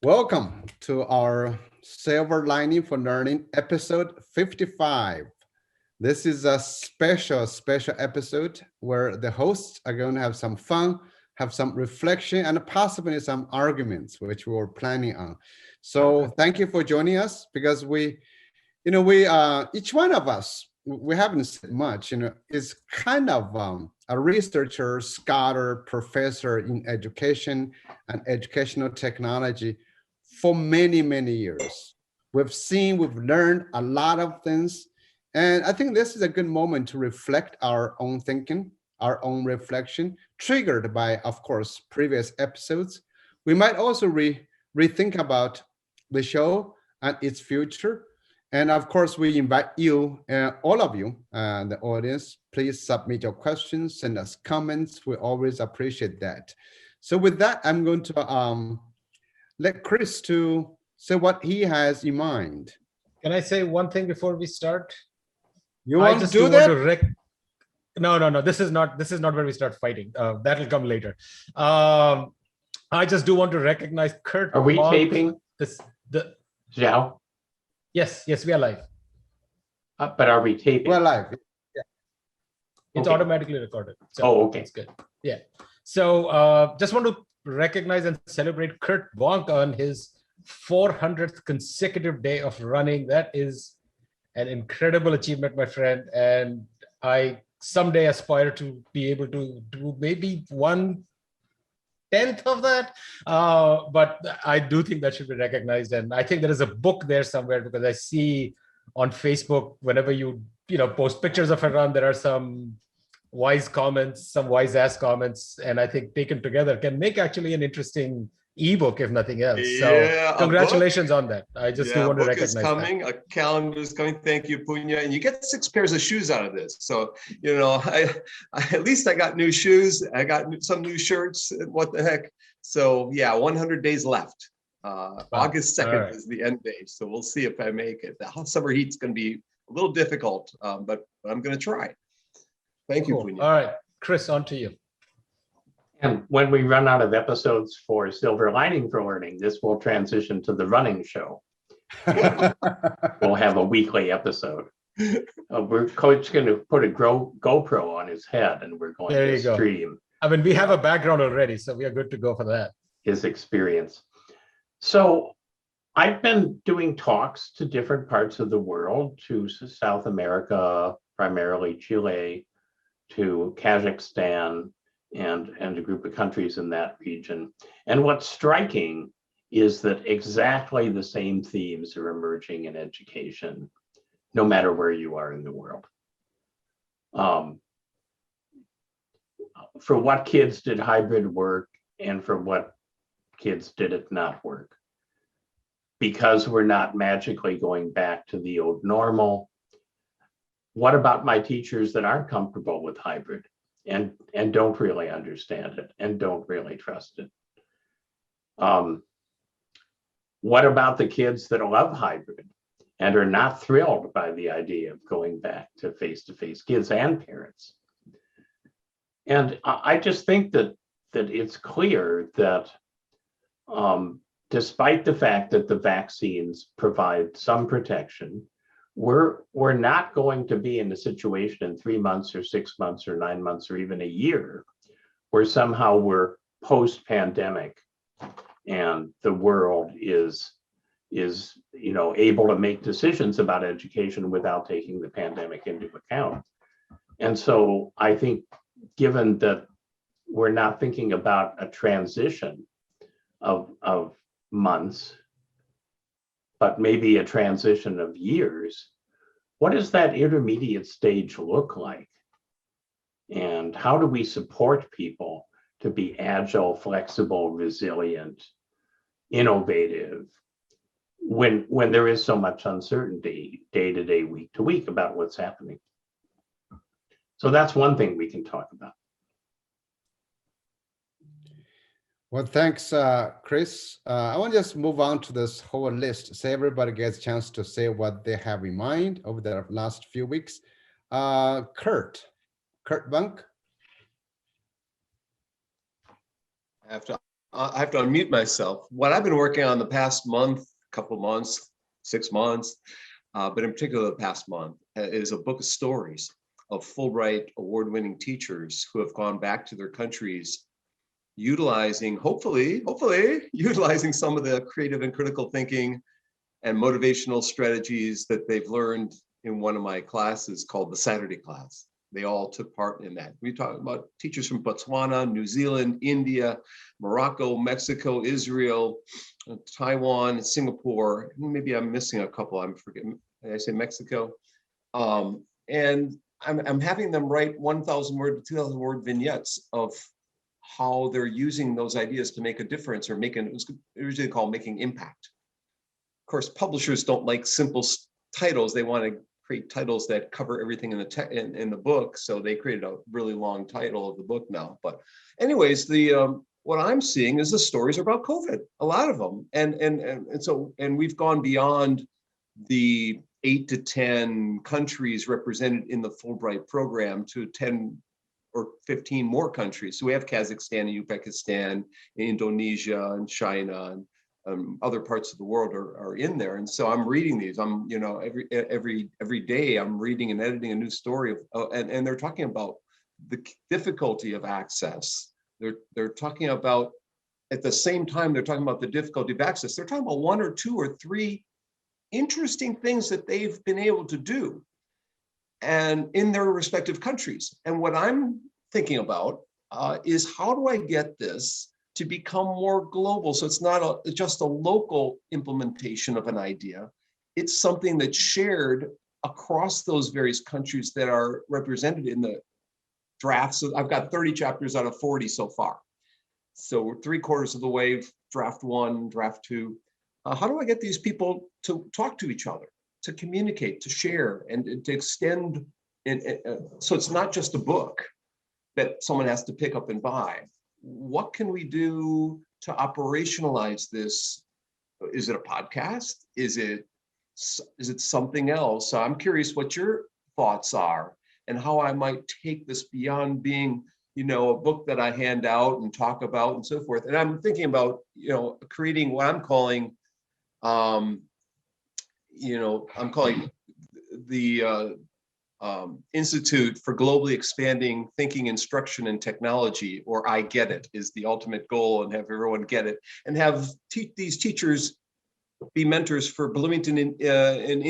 Welcome to our Silver Lining for Learning episode 55. This is a special episode where the hosts are going to have some fun, have some reflection, and possibly some arguments, which we were planning on. So thank you for joining us because each one of us, we haven't said much, is kind of a researcher, scholar, professor in education and educational technology for many, many years. We've learned a lot of things. And I think this is a good moment to reflect our own thinking, our own reflection, triggered by, of course, previous episodes. We might also rethink about the show and its future. And of course, we invite you, all of you, the audience, please submit your questions, send us comments. We always appreciate that. So with that, I'm going to let Chris to say what he has in mind. Can I say one thing before we start? You want to do that? No. This is not where we start fighting. That'll come later. I just do want to recognize Kurt. Are we taping? Zhao? Yes, we are live. But are we taping? We're live. Yeah. It's automatically recorded. So okay. It's good. Yeah. So just want to recognize and celebrate Kurt Wonk on his 400th consecutive day of running. That is an incredible achievement, my friend. And I someday aspire to be able to do maybe 1/10 of that. But I do think that should be recognized. And I think there is a book there somewhere because I see on Facebook, whenever you post pictures of a run, there are some wise comments, some wise ass comments, and I think taken together can make actually an interesting ebook, if nothing else. So congratulations on that. I just do want to recognize that. A book is coming, a calendar is coming. Thank you, Punya. And you get 6 pairs of shoes out of this. So, I at least I got new shoes. I got some new shirts. What the heck? So yeah, 100 days left. August 2nd is the end date. So we'll see if I make it. The hot summer heat's going to be a little difficult, but I'm going to try. Thank you, Punya. All right, Chris, on to you. And when we run out of episodes for Silver Lining for Learning, this will transition to the running show. We'll have a weekly episode. Coach's going to put a GoPro on his head, and we're going to stream. I mean, we have a background already, so we are good to go for that. His experience. So I've been doing talks to different parts of the world, to South America, primarily Chile, to Kazakhstan, and a group of countries in that region. And what's striking is that exactly the same themes are emerging in education, no matter where you are in the world. For what kids did hybrid work, and for what kids did it not work? Because we're not magically going back to the old normal. What about my teachers that aren't comfortable with hybrid and don't really understand it and don't really trust it? What about the kids that love hybrid and are not thrilled by the idea of going back to face-to-face, kids and parents? And I just think that it's clear that despite the fact that the vaccines provide some protection, we're not going to be in a situation in 3 months or 6 months or 9 months or even a year where somehow we're post-pandemic and the world is able to make decisions about education without taking the pandemic into account. And so I think, given that we're not thinking about a transition of months, but maybe a transition of years, what does that intermediate stage look like? And how do we support people to be agile, flexible, resilient, innovative, when there is so much uncertainty day to day, week to week about what's happening? So that's one thing we can talk about. Well, thanks, Chris. I want to just move on to this whole list so everybody gets a chance to say what they have in mind over the last few weeks. Kurt Wonk. I have to I have to unmute myself. What I've been working on the past month, couple months, 6 months, but in particular the past month, is a book of stories of Fulbright award-winning teachers who have gone back to their countries, utilizing, hopefully, utilizing some of the creative and critical thinking and motivational strategies that they've learned in one of my classes called the Saturday class. They all took part in that. We talked about teachers from Botswana, New Zealand, India, Morocco, Mexico, Israel, Taiwan, Singapore. Maybe I'm missing a couple. I'm forgetting. Did I say Mexico? And I'm having them write 1,000 word to 2,000 word vignettes of how they're using those ideas to make a difference, or making, it was originally called making impact. Of course, publishers don't like simple titles. They want to create titles that cover everything in the in the book. So they created a really long title of the book now. But anyways, the what I'm seeing is the stories are about COVID, a lot of them. And we've gone beyond the 8 to 10 countries represented in the Fulbright program to 10 or 15 more countries. So we have Kazakhstan and Uzbekistan, Indonesia and China, and other parts of the world are in there. And so I'm reading these. I'm, you know, every day I'm reading and editing a new story of, and they're talking about the difficulty of access. They're talking about, at the same time, they're talking about the difficulty of access. They're talking about 1 or 2 or 3 interesting things that they've been able to do and in their respective countries. And what I'm thinking about is, how do I get this to become more global? So it's not just a local implementation of an idea. It's something that's shared across those various countries that are represented in the draft. So I've got 30 chapters out of 40 so far. So we're 3/4 of the way, draft 1, draft 2. How do I get these people to talk to each other, to communicate, to share, and to extend? So it's not just a book that someone has to pick up and buy. What can we do to operationalize this? Is it a podcast? Is it something else? So I'm curious what your thoughts are and how I might take this beyond being, you know, a book that I hand out and talk about and so forth. And I'm thinking about, you know, creating what I'm calling, you know, I'm calling the Institute for Globally Expanding Thinking, Instruction, and Technology, or I Get It, is the ultimate goal, and have everyone get it, and have these teachers be mentors for Bloomington in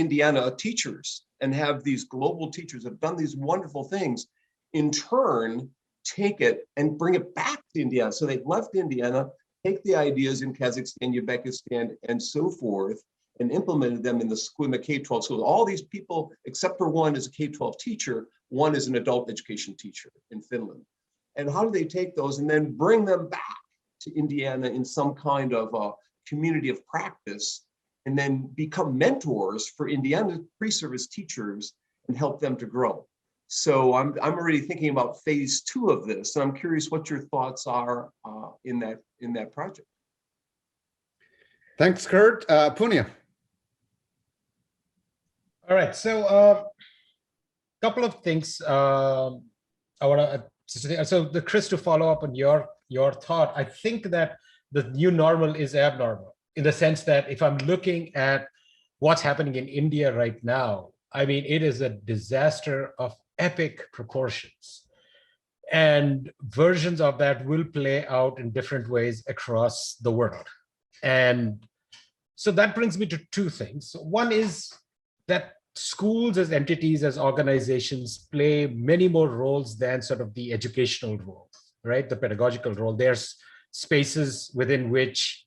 Indiana teachers, and have these global teachers that have done these wonderful things, in turn, take it and bring it back to Indiana. So they've left Indiana, take the ideas in Kazakhstan, Uzbekistan, and so forth, and implemented them in the school, in the K-12 schools. All these people, except for one, is a K-12 teacher, one is an adult education teacher in Finland. And how do they take those and then bring them back to Indiana in some kind of a community of practice, and then become mentors for Indiana pre-service teachers and help them to grow? So I'm already thinking about phase 2 of this, and I'm curious what your thoughts are in that project. Thanks, Kurt. Punya. All right, so a couple of things I want to say. So the Chris, to follow up on your thought, I think that the new normal is abnormal, in the sense that if I'm looking at what's happening in India right now, I mean, it is a disaster of epic proportions. And versions of that will play out in different ways across the world. And so that brings me to 2 things. One is that schools as entities, as organizations, play many more roles than sort of the educational role, right? The pedagogical role. There's spaces within which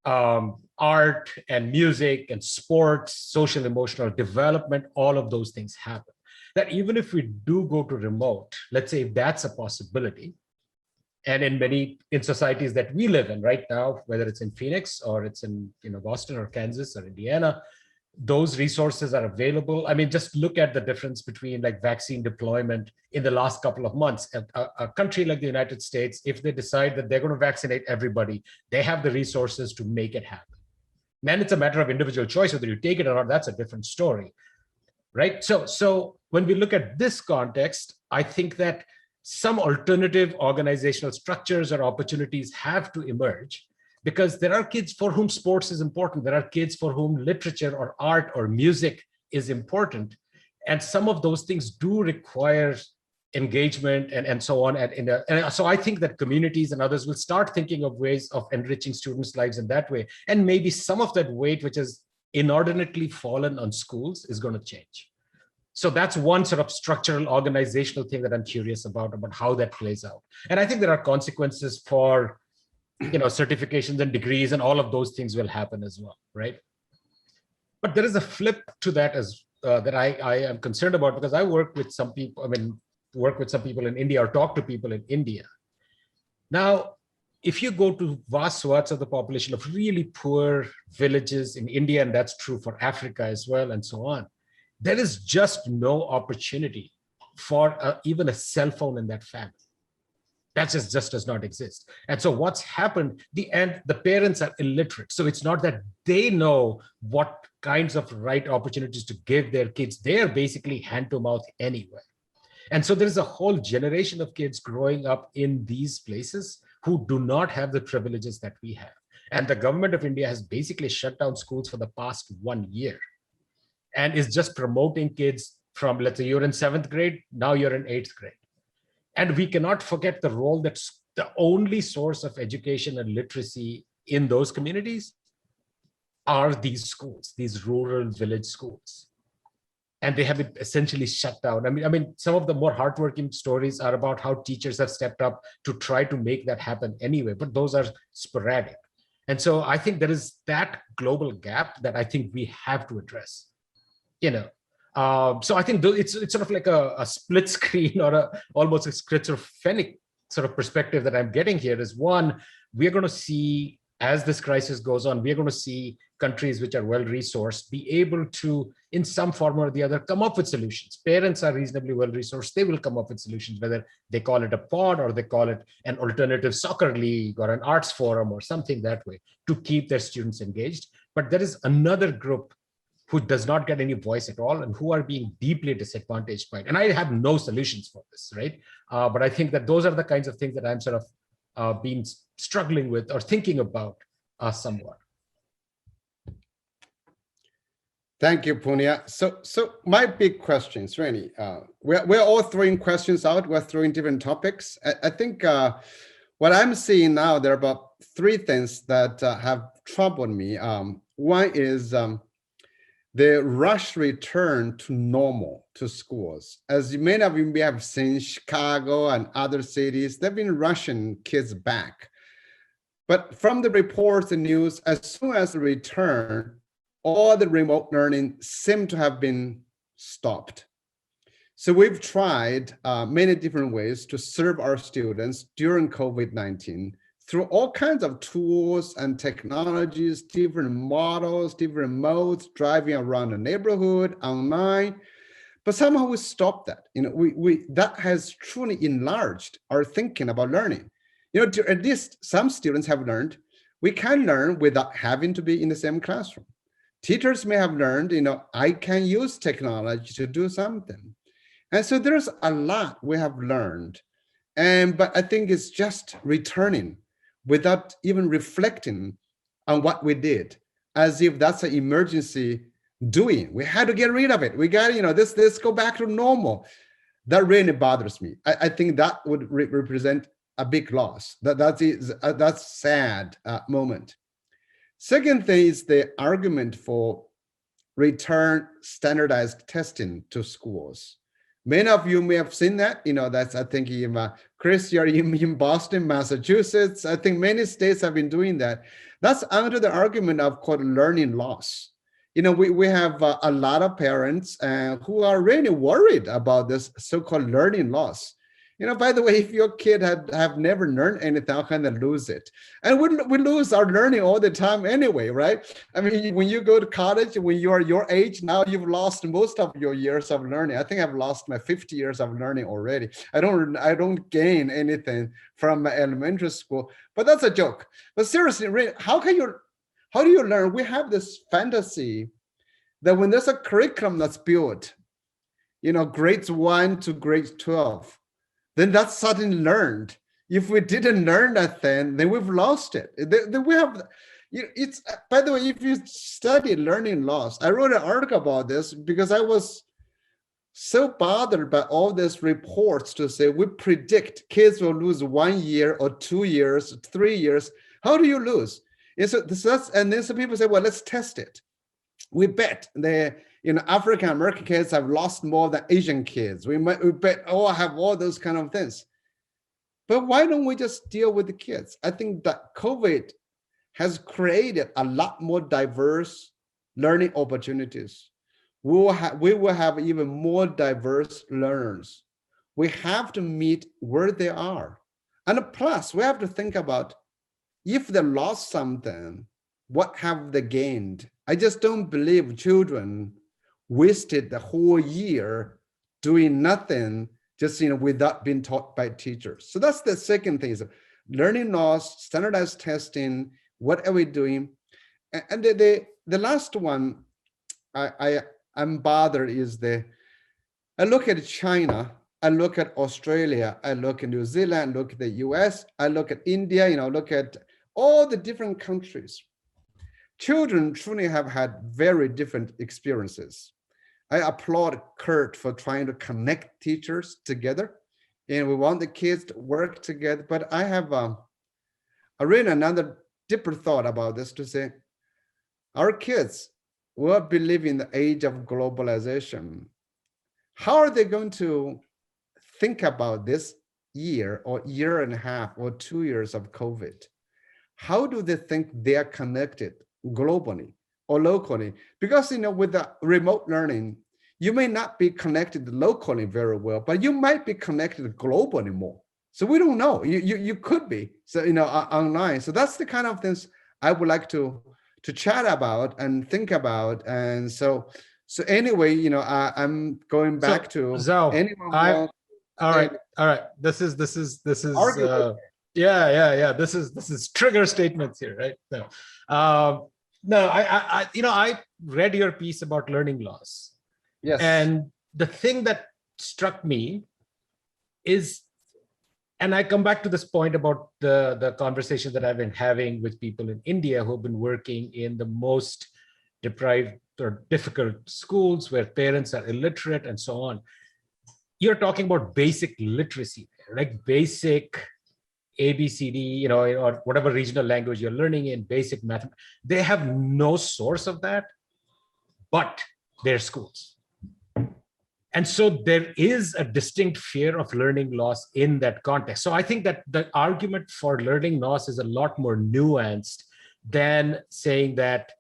art and music and sports, social emotional development, all of those things happen. That even if we do go to remote, let's say if that's a possibility, and in societies that we live in right now, whether it's in Phoenix or it's in, you know, Boston or Kansas or Indiana, those resources are available. I mean, just look at the difference between like vaccine deployment in the last couple of months. A country like the United States, if they decide that they're going to vaccinate everybody, they have the resources to make it happen. Then it's a matter of individual choice, whether you take it or not, that's a different story, right? So when we look at this context, I think that some alternative organizational structures or opportunities have to emerge, because there are kids for whom sports is important. There are kids for whom literature or art or music is important. And some of those things do require engagement and so on. And so I think that communities and others will start thinking of ways of enriching students' lives in that way. And maybe some of that weight, which has inordinately fallen on schools, is going to change. So that's one sort of structural organizational thing that I'm curious about how that plays out. And I think there are consequences for, certifications and degrees, and all of those things will happen as well, right? But there is a flip to that that I am concerned about, because I work with some people, in India, or talk to people in India. Now, if you go to vast swaths of the population of really poor villages in India, and that's true for Africa as well, and so on, there is just no opportunity for even a cell phone in that family. That just does not exist. And so what's happened, the parents are illiterate. So it's not that they know what kinds of right opportunities to give their kids. They are basically hand to mouth anyway. And so there's a whole generation of kids growing up in these places who do not have the privileges that we have. And the government of India has basically shut down schools for the past 1 year, and is just promoting kids from, let's say you're in 7th grade, now you're in 8th grade. And we cannot forget the role that the only source of education and literacy in those communities are these schools, these rural village schools. And they have been essentially shut down. I mean, some of the more hardworking stories are about how teachers have stepped up to try to make that happen anyway, but those are sporadic. And so I think there is that global gap that I think we have to address. So I think it's sort of like a split screen, or almost a schizophrenic sort of perspective that I'm getting here. Is one, we're going to see, as this crisis goes on, we're going to see countries which are well-resourced be able to, in some form or the other, come up with solutions. Parents are reasonably well-resourced. They will come up with solutions, whether they call it a pod or they call it an alternative soccer league or an arts forum or something that way, to keep their students engaged. But there is another group who does not get any voice at all, and who are being deeply disadvantaged by it. And I have no solutions for this, right? But I think that those are the kinds of things that I'm sort of been struggling with or thinking about somewhat. Thank you, Punya. So my big questions, really, we're all throwing questions out. We're throwing different topics. I think what I'm seeing now, there are about 3 things that have troubled me. One is the rush return to normal to schools. As many of you may have seen, Chicago and other cities, they've been rushing kids back. But from the reports and news, as soon as the return, all the remote learning seemed to have been stopped. So we've tried many different ways to serve our students during COVID-19 through all kinds of tools and technologies, different models, different modes, driving around the neighborhood, online. But somehow we stopped that. That has truly enlarged our thinking about learning. At least some students have learned we can learn without having to be in the same classroom. Teachers may have learned, I can use technology to do something. And so there's a lot we have learned. But I think it's just returning without even reflecting on what we did, as if that's an emergency doing. We had to get rid of it. We got, let's go back to normal. That really bothers me. I think that would represent a big loss. That's sad moment. Second thing is the argument for return standardized testing to schools. Many of you may have seen that. That's, I think, Chris, you're in Boston, Massachusetts. I think many states have been doing that. That's under the argument of called learning loss. We have a lot of parents who are really worried about this so-called learning loss. By the way, if your kid have never learned anything, how can they lose it? And we lose our learning all the time anyway, right? I mean, when you go to college, when you are your age, now you've lost most of your years of learning. I think I've lost my 50 years of learning already. I don't gain anything from my elementary school, but that's a joke. But seriously, really, how do you learn? We have this fantasy that when there's a curriculum that's built, grades 1 to grades 12, then that's suddenly learned. If we didn't learn that then we've lost it. Then we have, it's, by the way, if you study learning loss, I wrote an article about this because I was so bothered by all these reports to say we predict kids will lose 1 year or 2 years, 3 years. How do you lose? And so and then some people say, well, let's test it. We bet the African American kids have lost more than Asian kids. We bet have all those kind of things. But why don't we just deal with the kids? I think that COVID has created a lot more diverse learning opportunities. We will have even more diverse learners. We have to meet where they are. And plus, we have to think about if they lost something, what have they gained? I just don't believe children wasted the whole year doing nothing, just without being taught by teachers. So that's the second thing, is learning loss, standardized testing, what are we doing? And the last one I'm bothered is I look at China, I look at Australia, I look at New Zealand, look at the US, I look at India, look at all the different countries. Children truly have had very different experiences. I applaud Kurt for trying to connect teachers together, and we want the kids to work together. But I have I read another deeper thought about this to say, our kids will be living in the age of globalization. How are they going to think about this year or year and a half or 2 years of COVID? How do they think they are connected globally or locally? Because with the remote learning, you may not be connected locally very well, but you might be connected globally more. So we don't know. You could be, so online. So that's the kind of things I would like to chat about and think about. And so anyway, I'm going back to Zhao, anyone. All right. This is yeah. This is trigger statements here, right? No, I read your piece about learning loss. Yes. And the thing that struck me is, and I come back to this point about the conversation that I've been having with people in India who've been working in the most deprived or difficult schools where parents are illiterate and so on. You're talking about basic literacy, like basic ABCD, or whatever regional language you're learning in, basic math. They have no source of that, but their schools. And so there is a distinct fear of learning loss in that context. So I think that the argument for learning loss is a lot more nuanced than saying that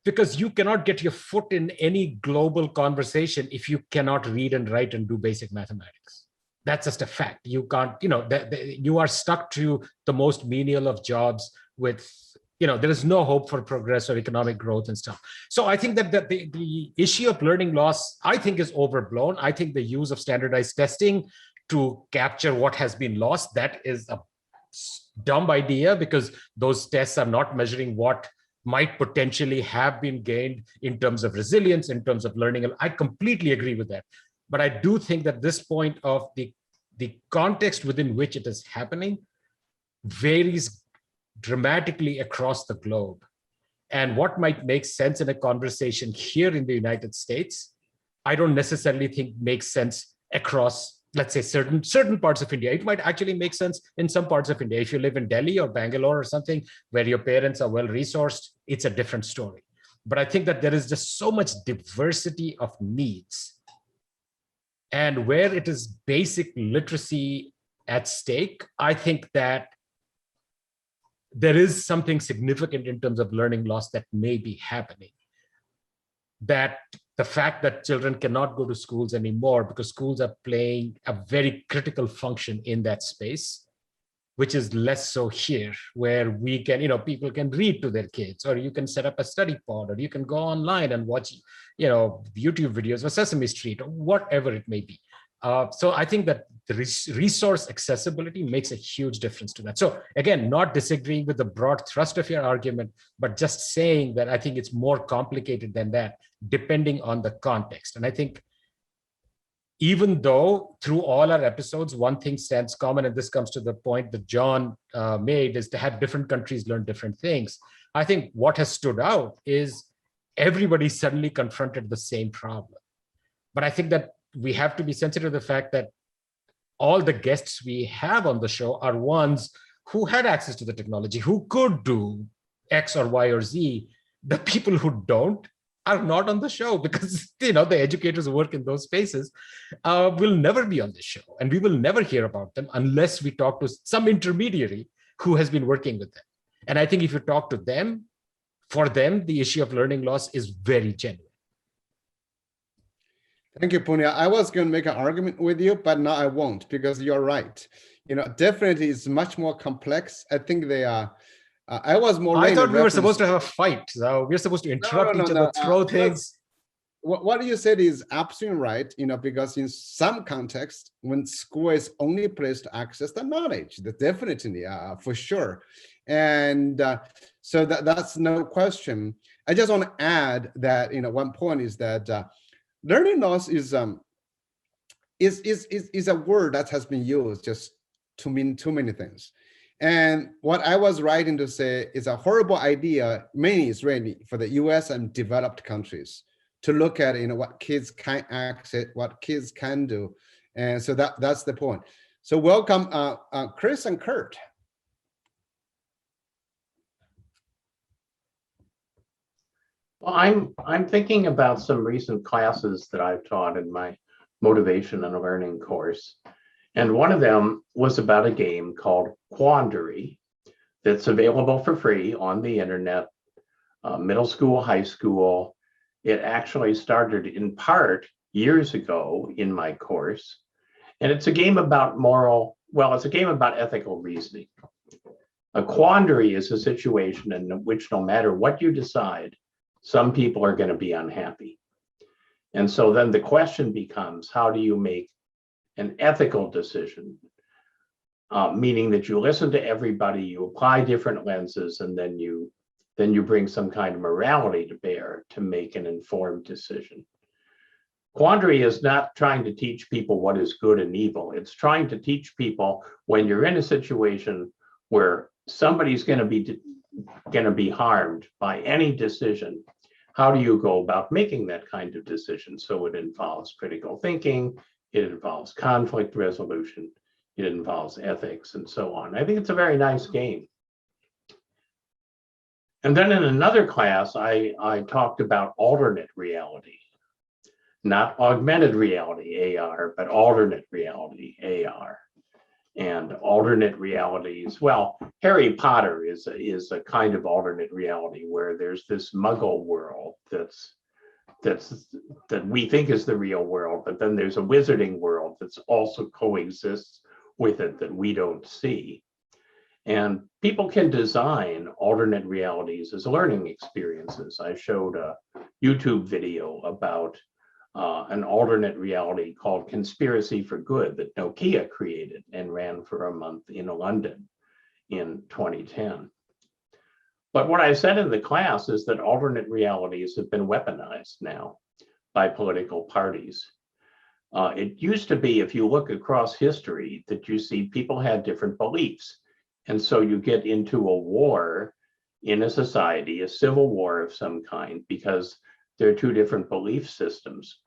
because you cannot get your foot in any global conversation if you cannot read and write and do basic mathematics. That's just a fact. You can't, you are stuck to the most menial of jobs with, there is no hope for progress or economic growth and stuff. So I think that the issue of learning loss, I think, is overblown. I think the use of standardized testing to capture what has been lost, that is a dumb idea, because those tests are not measuring what might potentially have been gained in terms of resilience, in terms of learning. I completely agree with that. But I do think that this point of the context within which it is happening varies dramatically across the globe. And what might make sense in a conversation here in the United States, I don't necessarily think makes sense across, let's say, certain parts of India. It might actually make sense in some parts of India. If you live in Delhi or Bangalore or something where your parents are well-resourced, it's a different story. But I think that there is just so much diversity of needs. And where it is basic literacy at stake, I think that there is something significant in terms of learning loss that may be happening. That the fact that children cannot go to schools anymore because schools are playing a very critical function in that space, which is less so here, where we can, people can read to their kids, or you can set up a study pod, or you can go online and watch, YouTube videos or Sesame Street, or whatever it may be. So I think that the resource accessibility makes a huge difference to that. So again, not disagreeing with the broad thrust of your argument, but just saying that I think it's more complicated than that, depending on the context. And I think even though through all our episodes, one thing stands common, and this comes to the point that John made, is to have different countries learn different things. I think what has stood out is everybody suddenly confronted the same problem. But I think that we have to be sensitive to the fact that all the guests we have on the show are ones who had access to the technology, who could do X or Y or Z. The people who don't are not on the show because the educators who work in those spaces will never be on the show, and we will never hear about them unless we talk to some intermediary who has been working with them. And I think if you talk to them, for them, the issue of learning loss is very genuine. Thank you, Punya. I was going to make an argument with you, but now I won't, because you're right. Definitely it's much more complex. I think they are. I was more. I thought we were supposed to have a fight. So we're supposed to interrupt each other, throw things. What you said is absolutely right. Because in some context, when school is only place to access the knowledge, that definitely, for sure, and so that's no question. I just want to add that one point is that learning loss is a word that has been used just to mean too many things. And what I was writing to say is a horrible idea, mainly Israeli, for the US and developed countries, to look at what kids can access, what kids can do. And so that's the point. So welcome, Chris and Kurt. Well, I'm thinking about some recent classes that I've taught in my motivation and learning course. And one of them was about a game called Quandary that's available for free on the internet, middle school, high school. It actually started in part years ago in my course. And it's a game about it's a game about ethical reasoning. A quandary is a situation in which no matter what you decide, some people are going to be unhappy. And so then the question becomes, how do you make an ethical decision, meaning that you listen to everybody, you apply different lenses, and then you bring some kind of morality to bear to make an informed decision. Quandary is not trying to teach people what is good and evil. It's trying to teach people when you're in a situation where somebody's going to be harmed by any decision, how do you go about making that kind of decision? So it involves critical thinking, it involves conflict resolution, it involves ethics, and so on. I think it's a very nice game. And then in another class, I talked about alternate reality, not augmented reality, AR, but alternate reality, AR. And alternate realities, well, Harry Potter is a kind of alternate reality where there's this muggle world that we think is the real world, but then there's a wizarding world that's also coexists with it that we don't see. And people can design alternate realities as learning experiences. I showed a YouTube video about an alternate reality called Conspiracy for Good that Nokia created and ran for a month in London in 2010. But what I said in the class is that alternate realities have been weaponized now by political parties. It used to be, if you look across history, that you see people had different beliefs. And so you get into a war in a society, a civil war of some kind, because there are two different belief systems.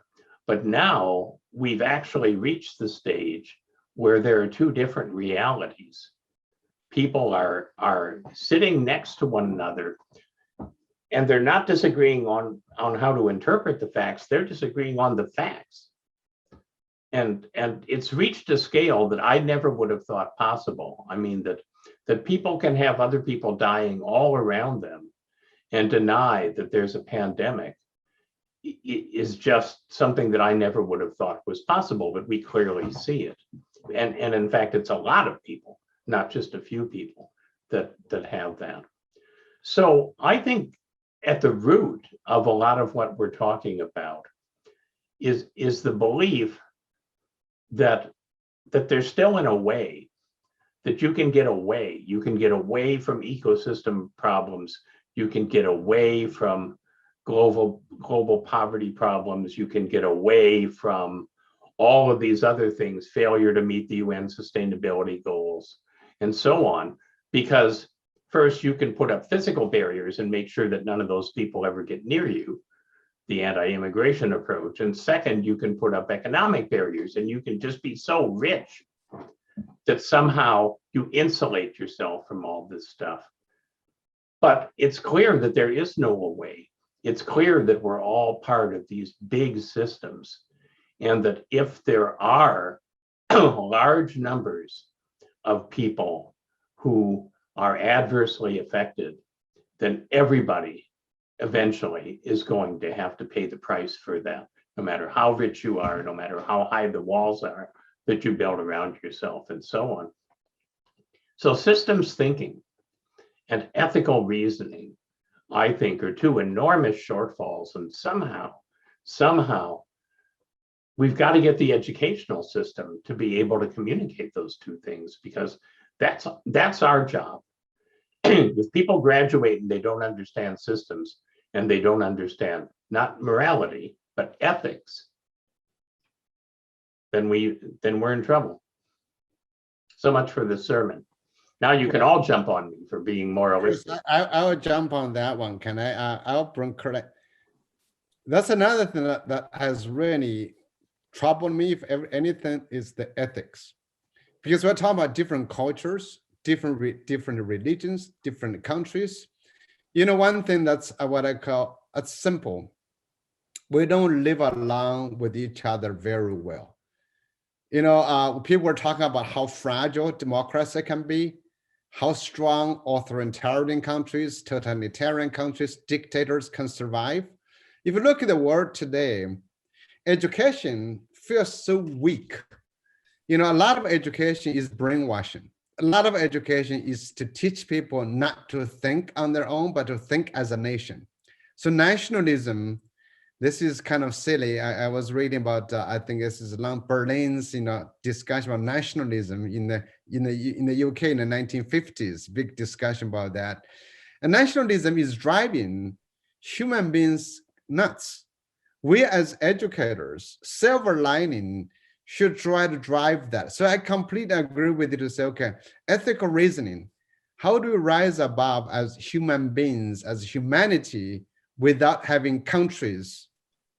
But now we've actually reached the stage where there are two different realities. People are sitting next to one another, and they're not disagreeing on how to interpret the facts, they're disagreeing on the facts. And it's reached a scale that I never would have thought possible. I mean, that people can have other people dying all around them and deny that there's a pandemic is just something that I never would have thought was possible, but we clearly see it. And in fact, it's a lot of people, not just a few people that have that. So I think at the root of a lot of what we're talking about is the belief that there's still in a way that you can get away. You can get away from ecosystem problems. You can get away from global poverty problems. You can get away from all of these other things, failure to meet the UN sustainability goals, and so on. Because first, you can put up physical barriers and make sure that none of those people ever get near you, the anti-immigration approach. And second, you can put up economic barriers, and you can just be so rich that somehow you insulate yourself from all this stuff. But it's clear that there is no way. It's clear that we're all part of these big systems, and that if there are large numbers of people who are adversely affected, then everybody eventually is going to have to pay the price for that, no matter how rich you are, no matter how high the walls are that you build around yourself, and so on. So systems thinking and ethical reasoning, I think, are two enormous shortfalls, and somehow we've got to get the educational system to be able to communicate those two things, because that's our job. If people graduate and they don't understand systems, and they don't understand not morality but ethics, then we're in trouble. So much for the sermon. Now you can all jump on me for being moralistic. I'll jump on that one. Can I? I'll bring correct. That's another thing that has really troubled me, if anything, is the ethics. Because we're talking about different cultures, different religions, different countries. You know, one thing that's what I call, it's simple. We don't live along with each other very well. You know, people were talking about how fragile democracy can be, how strong authoritarian countries, totalitarian countries, dictators can survive. If you look at the world today, education feels so weak. You know, a lot of education is brainwashing. A lot of education is to teach people not to think on their own, but to think as a nation. So nationalism, this is kind of silly. I was reading about, I think this is Berlin's, discussion about nationalism in the UK in the 1950s, big discussion about that. And nationalism is driving human beings nuts. We as educators, silver lining, should try to drive that. So I completely agree with you to say, okay, ethical reasoning, how do we rise above as human beings, as humanity, without having countries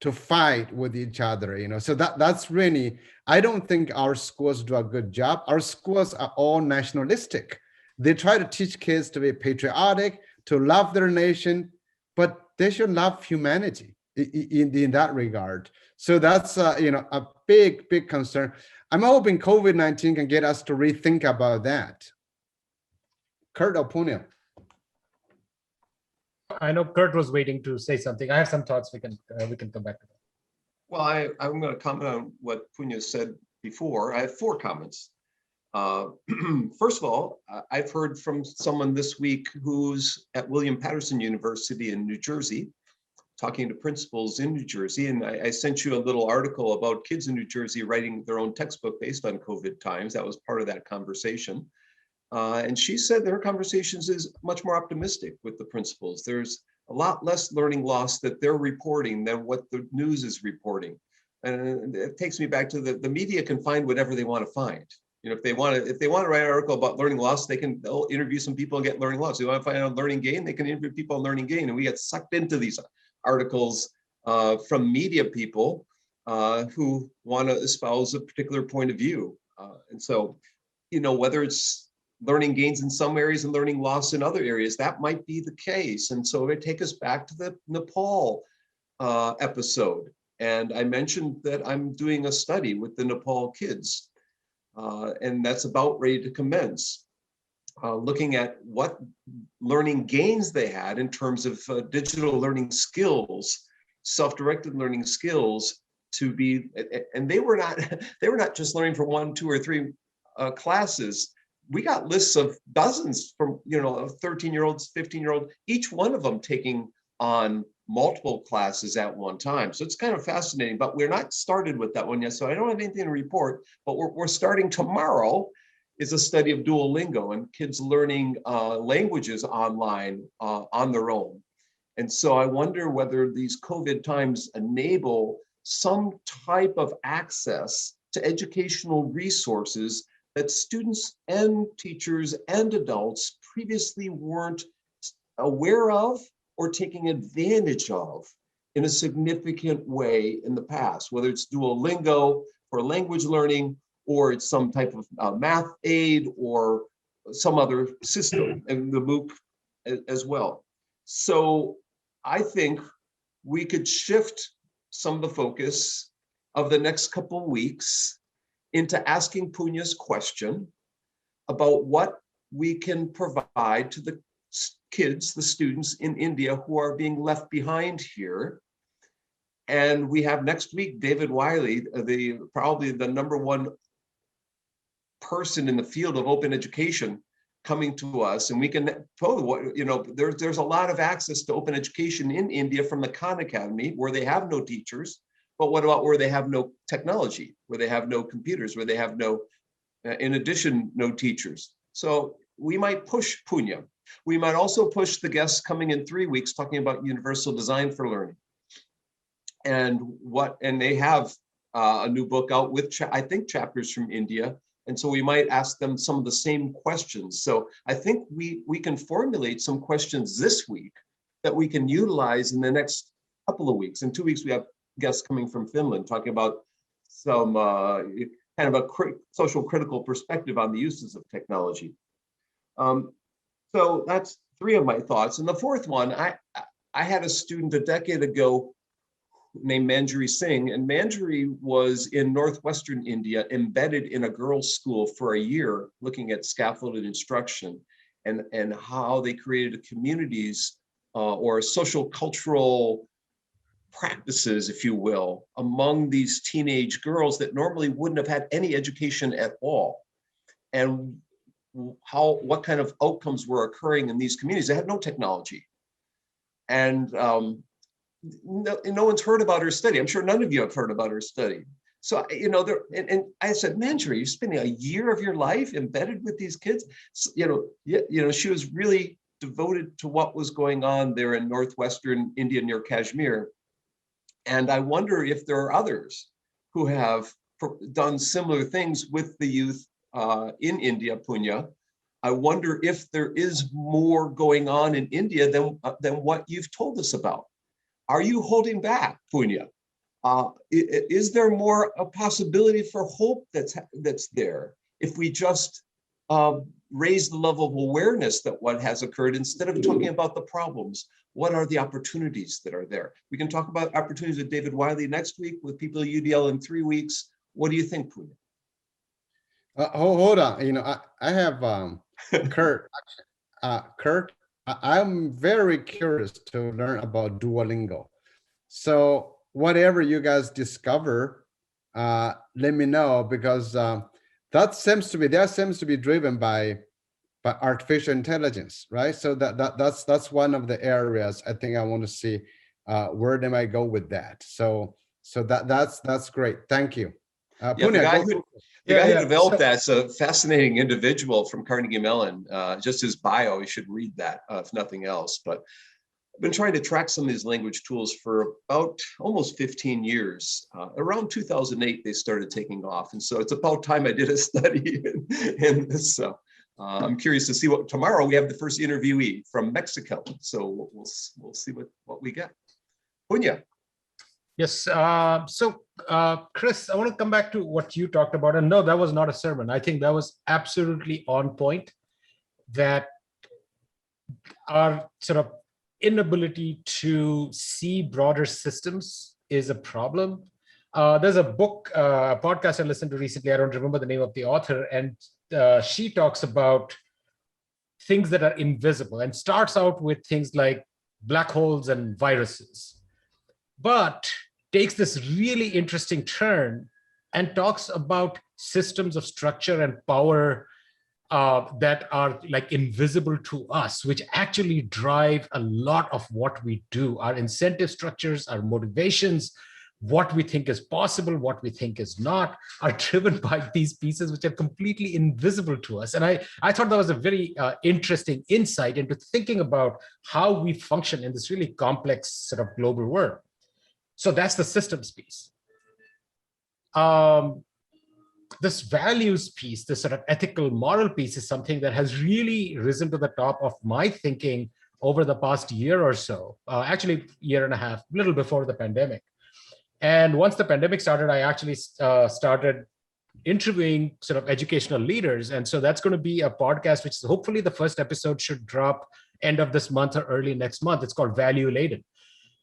to fight with each other, So that's really, I don't think our schools do a good job. Our schools are all nationalistic. They try to teach kids to be patriotic, to love their nation, but they should love humanity in that regard. So that's a big concern. I'm hoping COVID-19 can get us to rethink about that. Kurt or Punya? I know Kurt was waiting to say something. I have some thoughts. We can come back to that. Well, I'm going to comment on what Punya said before. I have 4 comments. First of all, I've heard from someone this week who's at William Patterson University in New Jersey, talking to principals in New Jersey. And I sent you a little article about kids in New Jersey writing their own textbook based on COVID times. That was part of that conversation. And she said their conversations is much more optimistic with the principals. There's a lot less learning loss that they're reporting than what the news is reporting. And it takes me back to the media can find whatever they want to find. If they want to write an article about learning loss, they'll interview some people and get learning loss. If they want to find out learning gain, they can interview people on learning gain. And we get sucked into these articles from media people who want to espouse a particular point of view. And so, whether it's learning gains in some areas and learning loss in other areas, that might be the case. And so it take us back to the Nepal episode. And I mentioned that I'm doing a study with the Nepal kids, and that's about ready to commence, looking at what learning gains they had in terms of digital learning skills, self-directed learning skills to be, and they were not just learning for 1, 2, or 3 classes. We got lists of dozens from, of 13-year-olds, 15-year-olds, each one of them taking on multiple classes at one time. So it's kind of fascinating, but we're not started with that one yet. So I don't have anything to report, but we're starting tomorrow is a study of Duolingo and kids learning languages online on their own. And so I wonder whether these COVID times enable some type of access to educational resources that students and teachers and adults previously weren't aware of or taking advantage of in a significant way in the past, whether it's Duolingo for language learning, or it's some type of math aid or some other system, and the MOOC as well. So I think we could shift some of the focus of the next couple of weeks into asking Punya's question about what we can provide to the kids, the students in India who are being left behind here. And we have next week David Wiley, probably the #1 person in the field of open education, coming to us, and we can there's a lot of access to open education in India from the Khan Academy, where they have no teachers. But what about where they have no technology, where they have no computers, where they have no, in addition, no teachers? So we might push Punya. We might also push the guests coming in 3 weeks talking about universal design for learning. And they have a new book out with, I think, chapters from India. And so we might ask them some of the same questions. So I think we can formulate some questions this week that we can utilize in the next couple of weeks. In 2 weeks, we have guests coming from Finland talking about some kind of a social critical perspective on the uses of technology. So that's 3 of my thoughts. And the 4th one, I had a student a decade ago named Manjari Singh, and Manjari was in northwestern India, embedded in a girls' school for a year, looking at scaffolded instruction and how they created communities or social cultural practices, if you will, among these teenage girls that normally wouldn't have had any education at all. And what kind of outcomes were occurring in these communities. They had no technology. And no one's heard about her study. I'm sure none of you have heard about her study. So, and I said, Manjari, you're spending a year of your life embedded with these kids. So, she was really devoted to what was going on there in northwestern India near Kashmir. And I wonder if there are others who have done similar things with the youth in India, Punya. I wonder if there is more going on in India than what you've told us about. Are you holding back, Punya? Is there more a possibility for hope that's there if we just raise the level of awareness that what has occurred instead of talking about the problems? What are the opportunities that are there? We can talk about opportunities with David Wiley next week, with people at UDL in 3 weeks. What do you think, Punya? Hold on. I have Kurt. Kurt, I'm very curious to learn about Duolingo. So whatever you guys discover, let me know, because that seems to be driven by artificial intelligence, right? So that's one of the areas I think I want to see where they might go with that. So that's great. Thank you. Punya, the guy who developed that's a fascinating individual from Carnegie Mellon. Just his bio, you should read that if nothing else. But I've been trying to track some of these language tools for about almost 15 years. Around 2008, they started taking off. And so it's about time I did a study in this. So I'm curious to see what tomorrow we have the first interviewee from Mexico. So we'll see what we get. Punya. Yes. Chris, I want to come back to what you talked about. And no, that was not a sermon. I think that was absolutely on point, that our sort of inability to see broader systems is a problem. There's a book, a podcast I listened to recently. I don't remember the name of the author. And she talks about things that are invisible and starts out with things like black holes and viruses, but takes this really interesting turn and talks about systems of structure and power that are like invisible to us, which actually drive a lot of what we do. Our incentive structures, our motivations, what we think is possible, what we think is not, are driven by these pieces which are completely invisible to us. And I thought that was a very interesting insight into thinking about how we function in this really complex sort of global world. So that's the systems piece. this values piece, this sort of ethical, moral piece is something that has really risen to the top of my thinking over the past year or so, actually year and a half, a little before the pandemic. And once the pandemic started, I actually started interviewing sort of educational leaders. And so that's going to be a podcast, which is hopefully the first episode should drop end of this month or early next month. It's called Value Laden.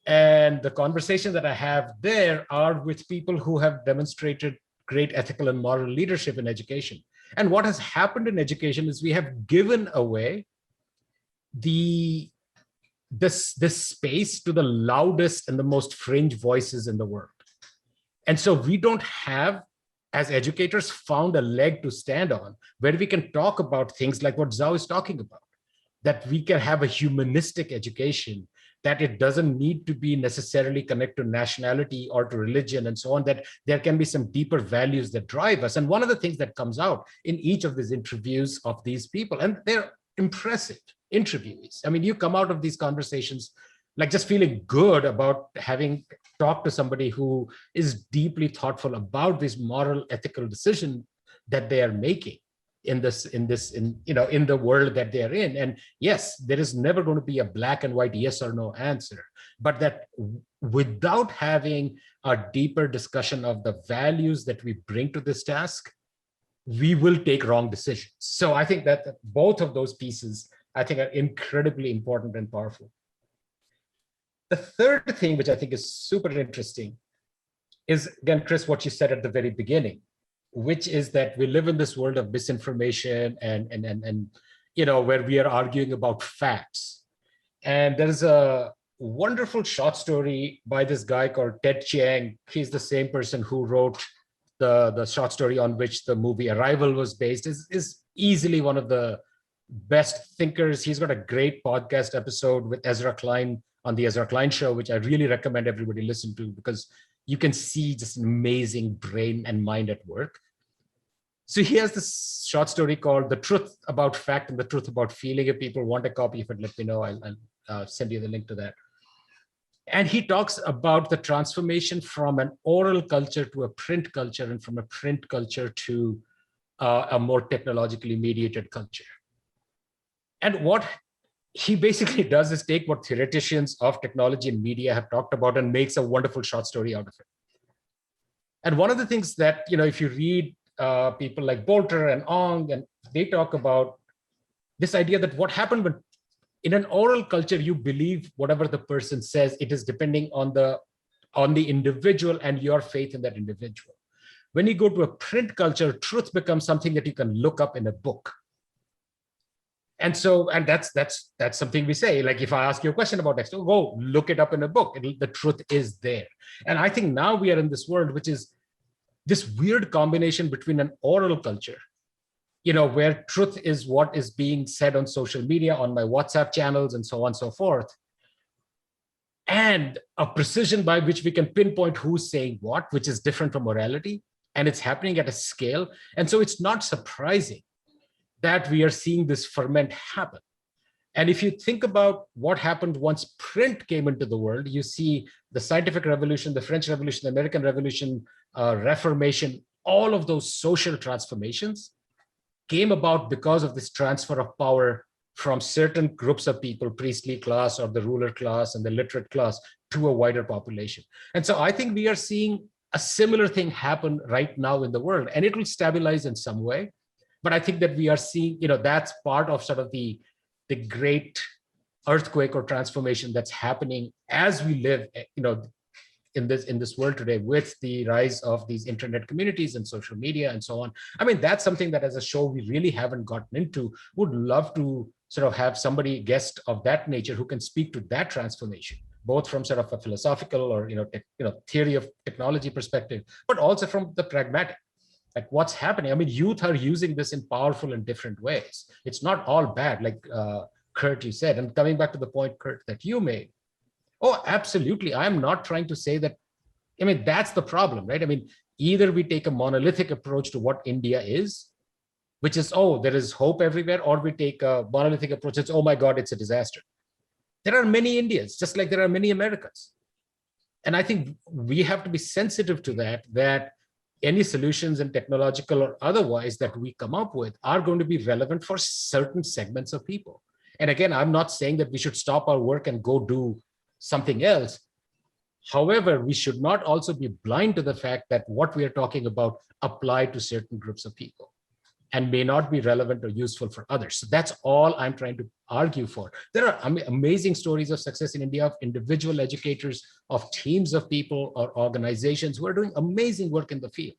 And the conversation that I have there are with people who have demonstrated great ethical and moral leadership in education. And what has happened in education is we have given away this space to the loudest and the most fringe voices in the world. And so we don't have, as educators, found a leg to stand on where we can talk about things like what Zhao is talking about, that we can have a humanistic education, that it doesn't need to be necessarily connected to nationality or to religion and so on, that there can be some deeper values that drive us. And one of the things that comes out in each of these interviews of these people, and they're impressive interviewees. I mean, you come out of these conversations like just feeling good about having talked to somebody who is deeply thoughtful about this moral, ethical decision that they are making in the world that they're in. And yes, there is never going to be a black and white yes or no answer, but that without having a deeper discussion of the values that we bring to this task, we will take wrong decisions. So I think that both of those pieces, I think, are incredibly important and powerful. The third thing, which I think is super interesting, is, again, Chris, what you said at the very beginning, which is that we live in this world of misinformation and where we are arguing about facts. And there's a wonderful short story by this guy called Ted Chiang. He's the same person who wrote the short story on which the movie Arrival was based, is easily one of the best thinkers. He's got a great podcast episode with Ezra Klein on the Ezra Klein Show, which I really recommend everybody listen to, because you can see just an amazing brain and mind at work. So he has this short story called The Truth About Fact and the Truth About Feeling. If people want a copy of it, let me know. I'll send you the link to that. And he talks about the transformation from an oral culture to a print culture, and from a print culture to a more technologically mediated culture. And what he basically does is take what theoreticians of technology and media have talked about and makes a wonderful short story out of it. And one of the things that, if you read people like Bolter and Ong, and they talk about this idea that what happened when in an oral culture, you believe whatever the person says, it is depending on the individual and your faith in that individual. When you go to a print culture, truth becomes something that you can look up in a book. And that's something we say, like, if I ask you a question about X, go look it up in a book. The truth is there. And I think now we are in this world, which is this weird combination between an oral culture, where truth is what is being said on social media, on my WhatsApp channels, and so on and so forth, and a precision by which we can pinpoint who's saying what, which is different from morality, and it's happening at a scale. And so it's not surprising that we are seeing this ferment happen. And if you think about what happened once print came into the world, you see the scientific revolution, the French Revolution, the American Revolution, Reformation, all of those social transformations came about because of this transfer of power from certain groups of people, priestly class or the ruler class and the literate class, to a wider population. And so I think we are seeing a similar thing happen right now in the world, and it will stabilize in some way. But I think that we are seeing, that's part of sort of the great earthquake or transformation that's happening as we live, in this world today, with the rise of these internet communities and social media and so on. I mean, that's something that as a show we really haven't gotten into. Would love to sort of have somebody guest of that nature who can speak to that transformation, both from sort of a philosophical or theory of technology perspective, but also from the pragmatic. Like, what's happening? I mean, youth are using this in powerful and different ways. It's not all bad, like Kurt, you said. And coming back to the point, Kurt, that you made, oh, absolutely. I'm not trying to say that. I mean, that's the problem, right? I mean, either we take a monolithic approach to what India is, which is, oh, there is hope everywhere, or we take a monolithic approach. It's, oh my God, it's a disaster. There are many Indians, just like there are many Americans. And I think we have to be sensitive to that any solutions and technological or otherwise that we come up with are going to be relevant for certain segments of people. And again, I'm not saying that we should stop our work and go do something else. However, we should not also be blind to the fact that what we are talking about apply to certain groups of people and may not be relevant or useful for others. So that's all I'm trying to argue for. There are amazing stories of success in India of individual educators, of teams of people or organizations who are doing amazing work in the field.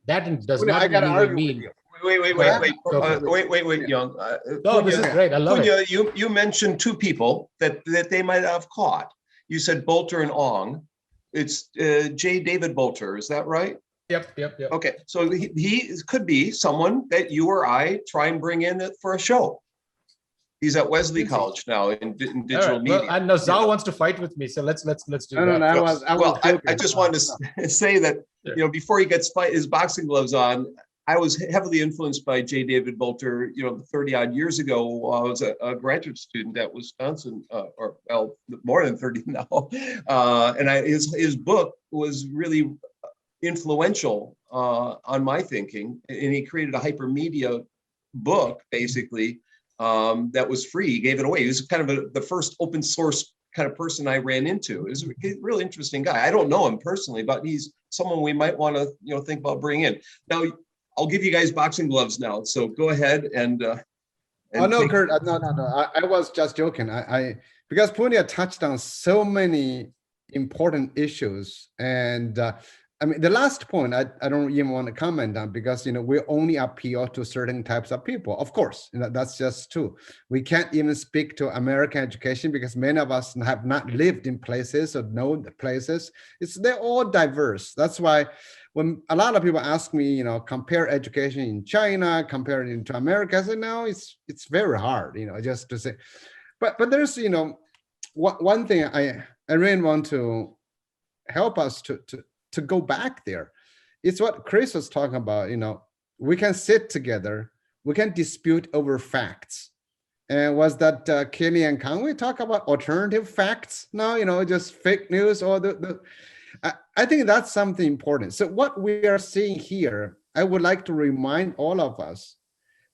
That does not in any way mean. Wait, Young. No, this is great. I love it. You mentioned two people that they might have caught. You said Bolter and Ong. It's J. David Bolter. Is that right? Yep. Okay, so he could be someone that you or I try and bring in for a show. He's at Wesley College now in digital media. Well, and now Zhao wants to fight with me, so let's do that. No, I just wanted to say that before he gets his boxing gloves on, I was heavily influenced by J. David Bolter. 30 odd years ago, while I was a graduate student at Wisconsin, or well, more than 30 now, and his book was really influential on my thinking, and he created a hypermedia book basically that was free. He gave it away. He was kind of the first open source kind of person I ran into. He's a really interesting guy. I don't know him personally, but he's someone we might want to think about bringing in. Now I'll give you guys boxing gloves now, so go ahead and oh no, Kurt, no. I was just joking. Because Punya touched on so many important issues, and I mean, the last point I don't even want to comment on, because we only appeal to certain types of people. Of course, that's just true. We can't even speak to American education because many of us have not lived in places or know the places. They're all diverse. That's why when a lot of people ask me, compare education in China, compare it to America, I say no, it's very hard, just to say. But there's one thing I really want to help us to go back there. It's what Chris was talking about. We can sit together, we can dispute over facts. And was that Kelly and Conway talk about alternative facts? No, just fake news or I think that's something important. So what we are seeing here, I would like to remind all of us,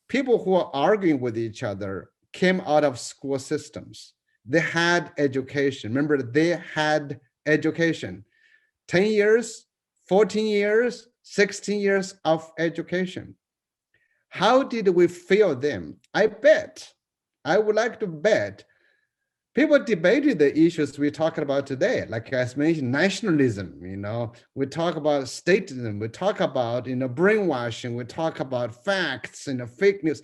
people who are arguing with each other came out of school systems. They had education. Remember, they had education. 10 years, 14 years, 16 years of education. How did we fail them? I would like to bet, people debated the issues we're talking about today, like as mentioned, nationalism, we talk about statism, we talk about, brainwashing, we talk about facts and fake news.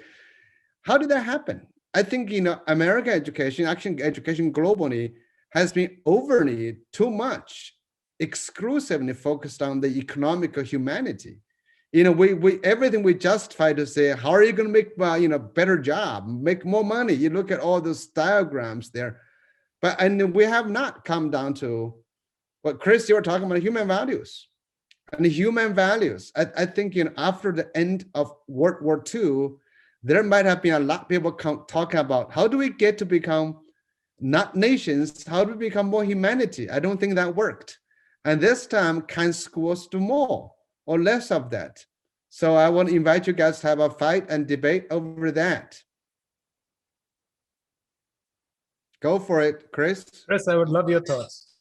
How did that happen? I think, American education, actually education globally, has been overly too much exclusively focused on the economical humanity. We everything we justify to say, how are you going to make better job, make more money? You look at all those diagrams there, and we have not come down to what Chris, you were talking about, human values. And human values, I think after the end of World War II, there might have been a lot of people talking about how do we get to become not nations, how do we become more humanity? I don't think that worked. And this time, can schools do more or less of that? So I want to invite you guys to have a fight and debate over that. Go for it, Chris. Chris, I would love your thoughts.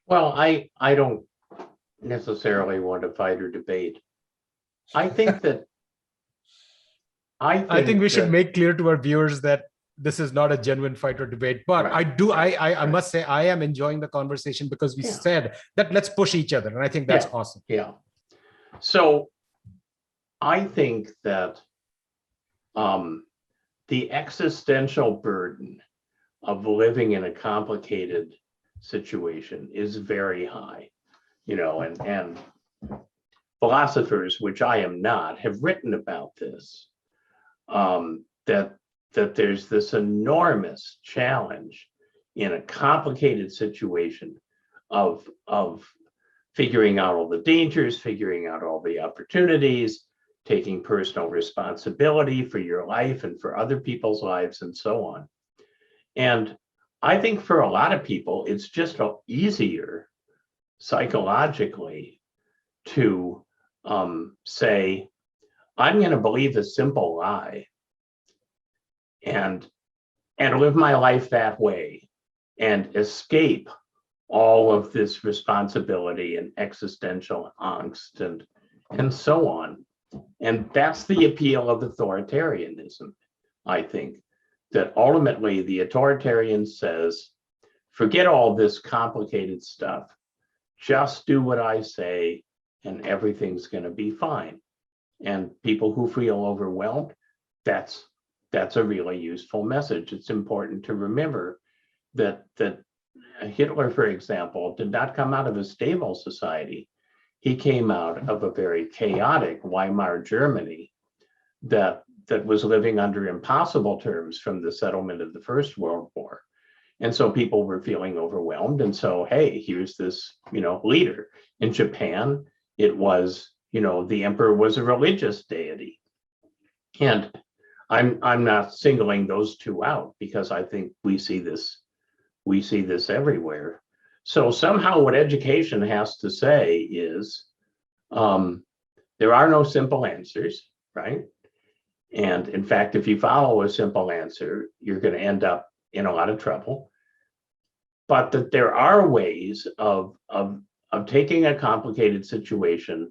Well, I don't necessarily want to fight or debate. I think that I think we should make clear to our viewers that this is not a genuine fight or debate, but right. I must say I am enjoying the conversation because we said that let's push each other, and I think that's awesome. Yeah. So I think that the existential burden of living in a complicated situation is very high, and philosophers, which I am not, have written about this, that there's this enormous challenge in a complicated situation of figuring out all the dangers, figuring out all the opportunities, taking personal responsibility for your life and for other people's lives and so on. And I think for a lot of people, it's just easier psychologically to say, I'm going to believe a simple lie and live my life that way and escape all of this responsibility and existential angst and so on. And that's the appeal of authoritarianism, I think, that ultimately the authoritarian says, forget all this complicated stuff, just do what I say and everything's going to be fine. And people who feel overwhelmed, that's a really useful message. It's important to remember that Hitler, for example, did not come out of a stable society. He came out of a very chaotic Weimar Germany that was living under impossible terms from the settlement of the First World War. And so people were feeling overwhelmed. And so, hey, here's this, leader. In Japan, it was, the emperor was a religious deity. And I'm not singling those two out because I think we see this everywhere. So somehow what education has to say is there are no simple answers, right? And in fact, if you follow a simple answer, you're going to end up in a lot of trouble. But that there are ways of taking a complicated situation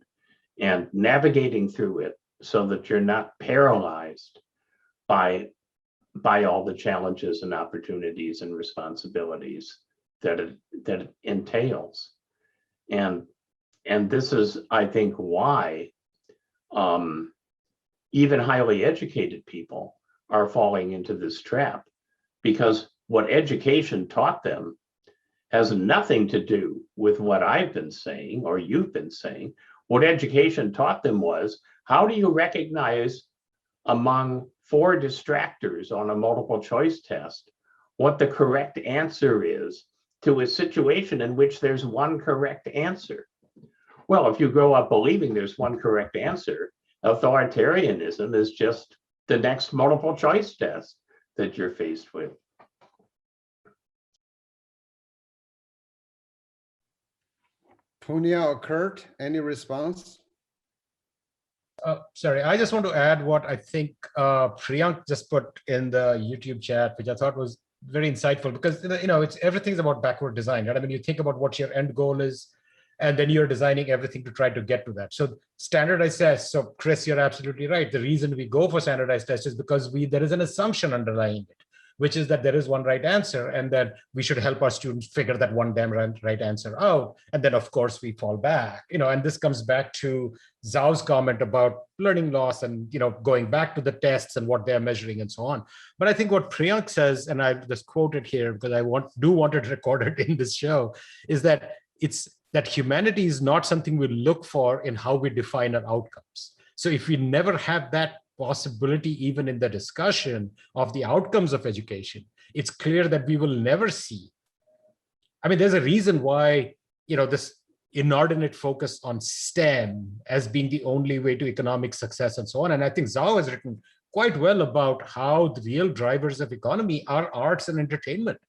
and navigating through it so that you're not paralyzed by all the challenges and opportunities and responsibilities that it entails. And this is, I think, why even highly educated people are falling into this trap, because what education taught them has nothing to do with what I've been saying or you've been saying. What education taught them was, how do you recognize among 4 distractors on a multiple choice test what the correct answer is to a situation in which there's one correct answer? Well, if you grow up believing there's one correct answer, authoritarianism is just the next multiple choice test that you're faced with. Punya or Kurt, any response? Sorry, I just want to add what I think Priyank just put in the YouTube chat, which I thought was very insightful, because it's everything's about backward design, right? I mean, you think about what your end goal is, and then you're designing everything to try to get to that. So standardized tests. So Chris, you're absolutely right. The reason we go for standardized tests is because there is an assumption underlying it, which is that there is one right answer, and that we should help our students figure that one damn right answer out. And then, of course, we fall back. And this comes back to Zhao's comment about learning loss and going back to the tests and what they're measuring and so on. But I think what Priyank says, and I just quoted here because I do want it recorded in this show, is that that humanity is not something we look for in how we define our outcomes. So if we never have that possibility, even in the discussion of the outcomes of education, it's clear that we will never see. I mean, there's a reason why, this inordinate focus on STEM as being the only way to economic success and so on. And I think Zhao has written quite well about how the real drivers of economy are arts and entertainment,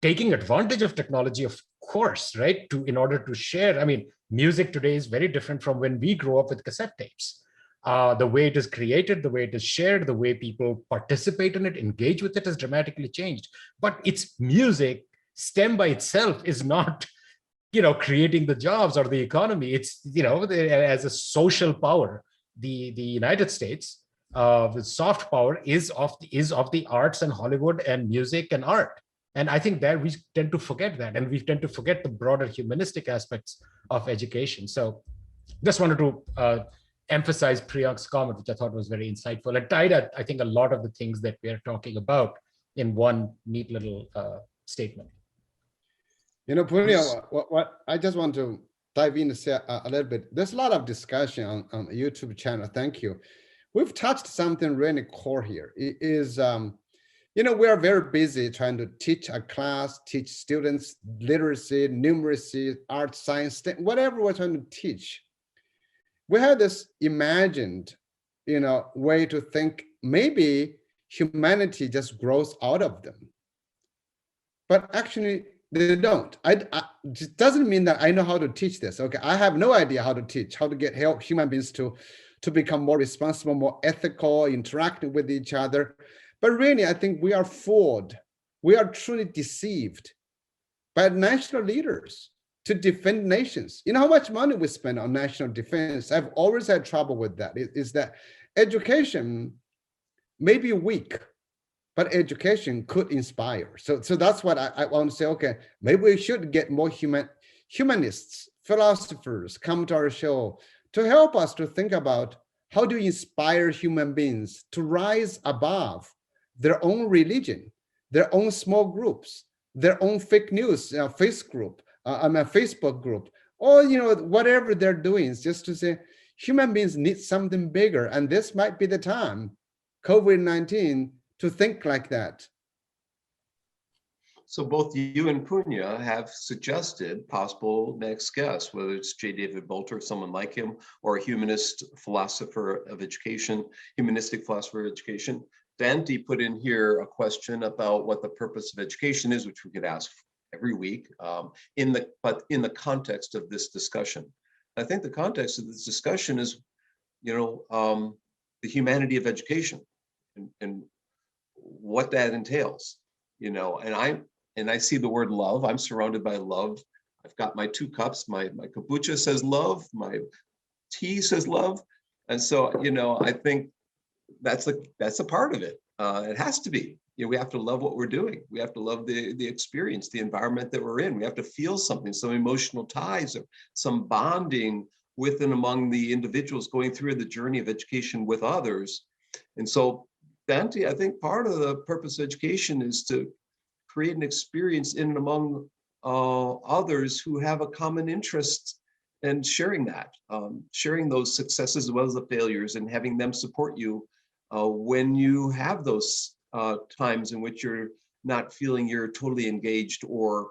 taking advantage of technology, of course, right? In order to share. I mean, music today is very different from when we grew up with cassette tapes. The way it is created, the way it is shared, the way people participate in it, engage with it has dramatically changed. But it's music. STEM by itself is not, creating the jobs or the economy. It's, as a social power, the United States, the soft power is of the arts and Hollywood and music and art. And I think that we tend to forget that, and we tend to forget the broader humanistic aspects of education. So just wanted to emphasize Priyank's comment, which I thought was very insightful, and tied up, I think, a lot of the things that we're talking about in one neat little statement. Punya, what I just want to dive in and say a little bit. There's a lot of discussion on the YouTube channel. Thank you. We've touched something really core here. It is, we are very busy trying to teach a class, teach students literacy, numeracy, art, science, whatever we're trying to teach. We have this imagined, way to think maybe humanity just grows out of them. But actually, They don't. It doesn't mean that I know how to teach this. Okay, I have no idea how to teach, how to help human beings to become more responsible, more ethical, interacting with each other. But really, I think we are fooled. We are truly deceived by national leaders to defend nations. You know how much money we spend on national defense? I've always had trouble with that. Is that education may be weak, but education could inspire. So that's what I want to say. Okay, maybe we should get more humanists, philosophers come to our show to help us to think about how to inspire human beings to rise above their own religion, their own small groups, their own fake news Facebook group, or whatever they're doing. Is just to say human beings need something bigger, and this might be the time, COVID-19, to think like that. So both you and Punya have suggested possible next guests, whether it's J. David Bolter, someone like him, or a humanistic philosopher of education. Dante put in here a question about what the purpose of education is, which we could ask every week, but in the context of this discussion. I think the context of this discussion is, the humanity of education and what that entails, and I see the word love. I'm surrounded by love. I've got my 2 cups. My kombucha says love. My tea says love. And so, I think that's a part of it. It has to be. We have to love what we're doing. We have to love the experience, the environment that we're in. We have to feel something, some emotional ties, or some bonding with and among the individuals going through the journey of education with others. And so, Dante, I think part of the purpose of education is to create an experience in and among others who have a common interest, and sharing that, sharing those successes as well as the failures, and having them support you when you have those times in which you're not feeling you're totally engaged or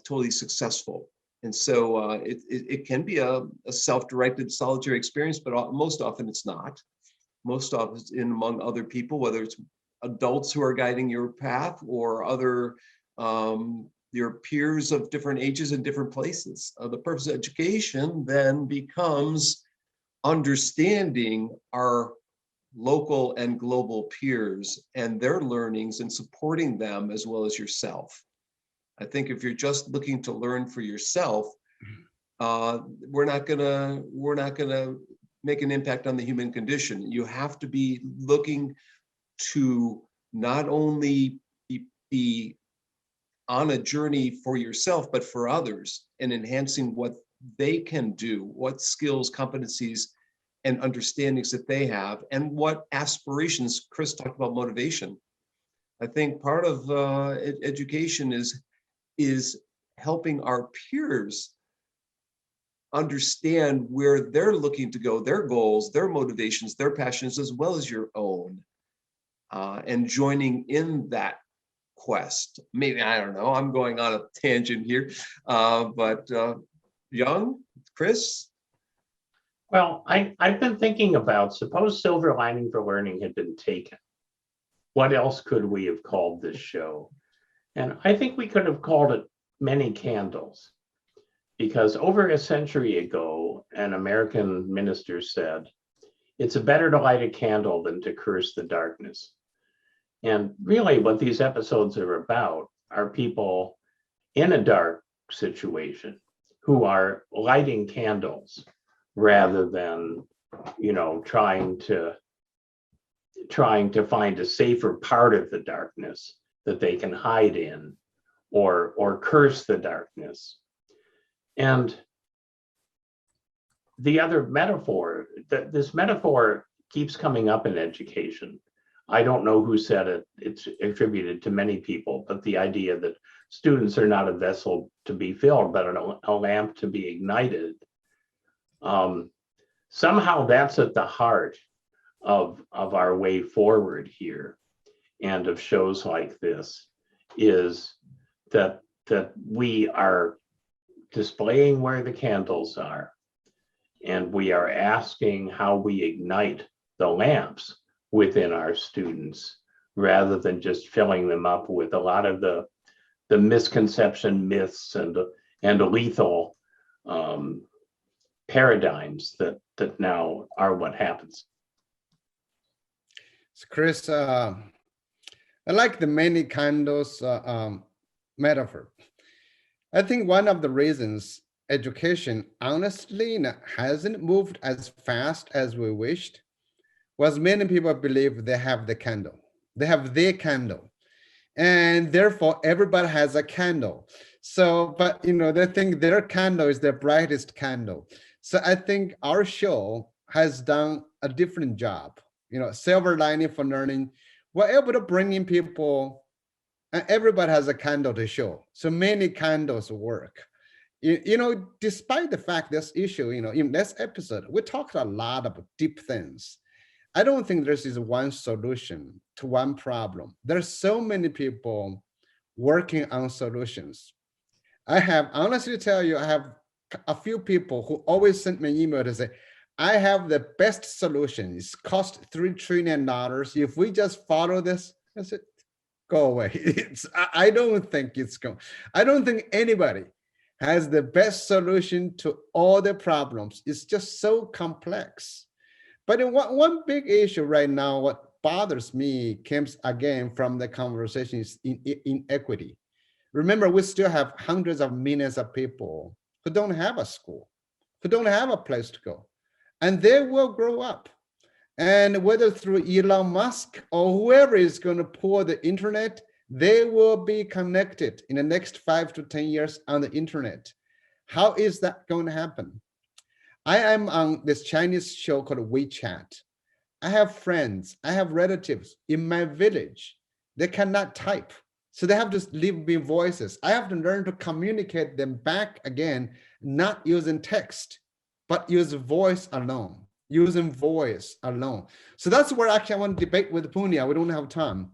totally successful. And so it can be a self-directed solitary experience, but most often it's not. Most often it's in among other people, whether it's adults who are guiding your path or other your peers of different ages and different places. The purpose of education then becomes understanding our local and global peers and their learnings and supporting them as well as yourself. I think if you're just looking to learn for yourself, we're not gonna make an impact on the human condition. You have to be looking to not only be on a journey for yourself, but for others, and enhancing what they can do, what skills, competencies, and understandings that they have, and what aspirations. Chris talked about motivation. I think part of education is helping our peers understand where they're looking to go, their goals, their motivations, their passions, as well as your own, and joining in that quest. Maybe, I don't know, I'm going on a tangent here, but Young, Chris? Well, I've been thinking about, suppose Silver Lining for Learning had been taken. What else could we have called this show? And I think we could have called it Many Candles, because over a century ago, an American minister said, "It's better to light a candle than to curse the darkness." And really what these episodes are about are people in a dark situation who are lighting candles rather than, trying to find a safer part of the darkness that they can hide in, or curse the darkness. And the other metaphor, this metaphor keeps coming up in education. I don't know who said it, it's attributed to many people, but the idea that students are not a vessel to be filled, but a lamp to be ignited. Somehow that's at the heart of our way forward here, and of shows like this, is that we are displaying where the candles are, and we are asking how we ignite the lamps within our students, rather than just filling them up with a lot of the the misconception, myths, and lethal paradigms that now are what happens. So Chris, I like the many candles metaphor. I think one of the reasons education honestly hasn't moved as fast as we wished was many people believe they have the candle. They have their candle. And therefore everybody has a candle. So, but they think their candle is their brightest candle. So I think our show has done a different job. Silver lining for learning. We're able to bring in people, and everybody has a candle to show. So many candles work. Despite the fact this issue, in this episode, we talked a lot about deep things. I don't think this is one solution to one problem. There's so many people working on solutions. I have, honestly tell you, I have a few people who always send me an email to say, I have the best solution. It's cost $3 trillion. If we just follow this, I said, go away. I don't think it's going. I don't think anybody has the best solution to all the problems. It's just so complex. But in one big issue right now, what bothers me comes again from the conversation is inequity. Remember, we still have hundreds of millions of people who don't have a school, who don't have a place to go, and they will grow up. And whether through Elon Musk or whoever is going to pour the internet, they will be connected in the next 5 to 10 years on the internet. How is that going to happen? I am on this Chinese show called WeChat. I have friends, I have relatives in my village. They cannot type, so they have to leave me voices. I have to learn to communicate them back again, not using text, but use voice alone, using voice alone. So that's where actually I want to debate with Punya. We don't have time.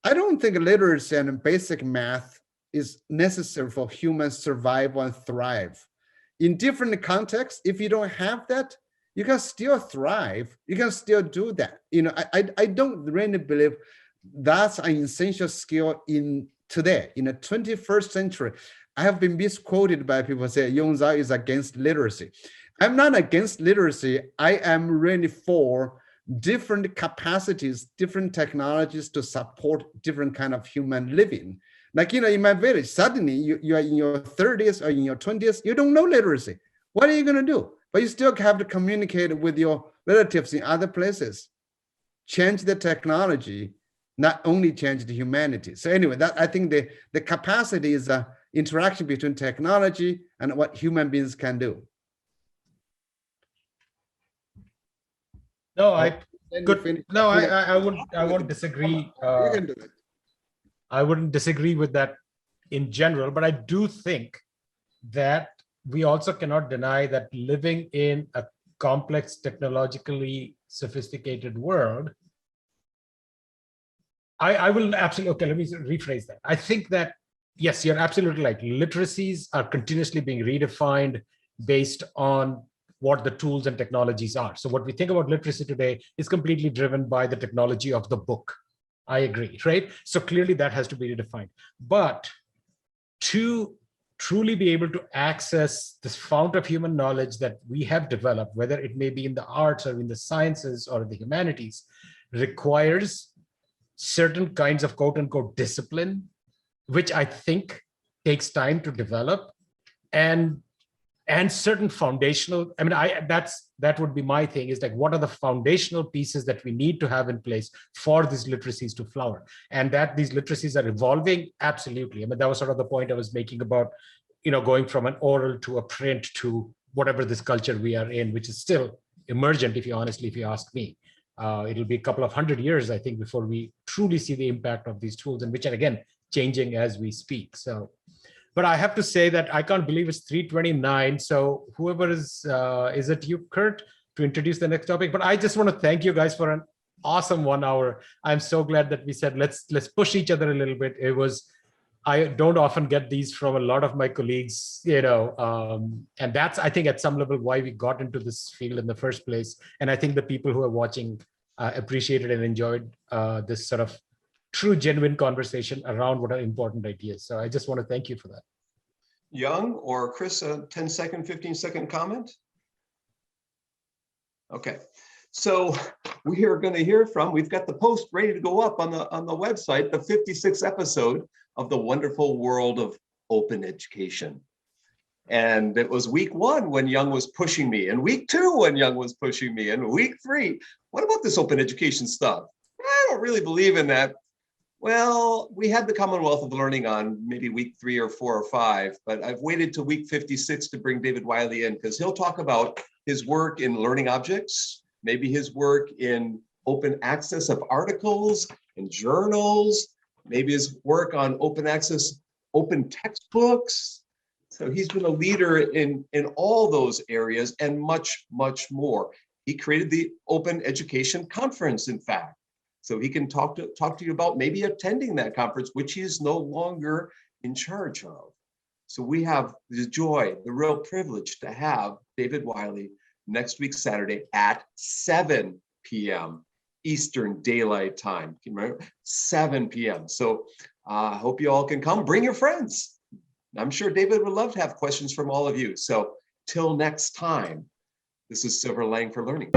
I don't think literacy and basic math is necessary for human survival and thrive. In different contexts, if you don't have that, you can still thrive. You can still do that. I don't really believe that's an essential skill in today, in the 21st century. I have been misquoted by people say Yongzhao is against literacy. I'm not against literacy. I am really for different capacities, different technologies to support different kind of human living. Like, in my village, suddenly you are in your 30s or in your 20s, you don't know literacy. What are you going to do? But you still have to communicate with your relatives in other places. Change the technology, not only change the humanity. So anyway, that I think the capacity is an interaction between technology and what human beings can do. No, I wouldn't disagree. You can do it. I wouldn't disagree with that in general, but I do think that we also cannot deny that living in a complex, technologically sophisticated world, I will absolutely, okay, let me rephrase that. I think that, yes, you're absolutely right. Literacies are continuously being redefined based on what the tools and technologies are. So what we think about literacy today is completely driven by the technology of the book. I agree, right? So clearly that has to be redefined. But to truly be able to access this fount of human knowledge that we have developed, whether it may be in the arts or in the sciences or the humanities, requires certain kinds of quote unquote discipline, which I think takes time to develop, and certain foundational, I mean, that would be my thing, is like, what are the foundational pieces that we need to have in place for these literacies to flower? And that these literacies are evolving, absolutely. I mean, that was sort of the point I was making about, going from an oral to a print to whatever this culture we are in, which is still emergent, if you ask me. It'll be a couple of 100 years, I think, before we truly see the impact of these tools, and which are, again, changing as we speak. So, but I have to say that I can't believe it's 3:29. So whoever is it you, Kurt, to introduce the next topic? But I just want to thank you guys for an awesome 1 hour. I'm so glad that we said, let's push each other a little bit. I don't often get these from a lot of my colleagues, and that's, I think, at some level why we got into this field in the first place. And I think the people who are watching appreciated and enjoyed this sort of true, genuine conversation around what are important ideas. So I just want to thank you for that. Young or Chris, a 10-second, 15-second comment? Okay, so we are going to hear from, we've got the post ready to go up on the website, the 56th episode of the wonderful world of open education. And it was week 1 when Young was pushing me, and week 2 when Young was pushing me, and week 3, what about this open education stuff? I don't really believe in that. Well, we had the Commonwealth of Learning on maybe week 3 or 4 or 5, but I've waited to week 56 to bring David Wiley in, because he'll talk about his work in learning objects, maybe his work in open access of articles and journals, maybe his work on open access, open textbooks. So he's been a leader in all those areas and much, much more. He created the Open Education Conference, in fact. So he can talk to you about maybe attending that conference, which he is no longer in charge of. So we have the joy, the real privilege to have David Wiley next week, Saturday at 7 p.m. Eastern Daylight Time. Can you remember? 7 p.m. So I hope you all can come. Bring your friends. I'm sure David would love to have questions from all of you. So till next time, this is Silver Lining for Learning.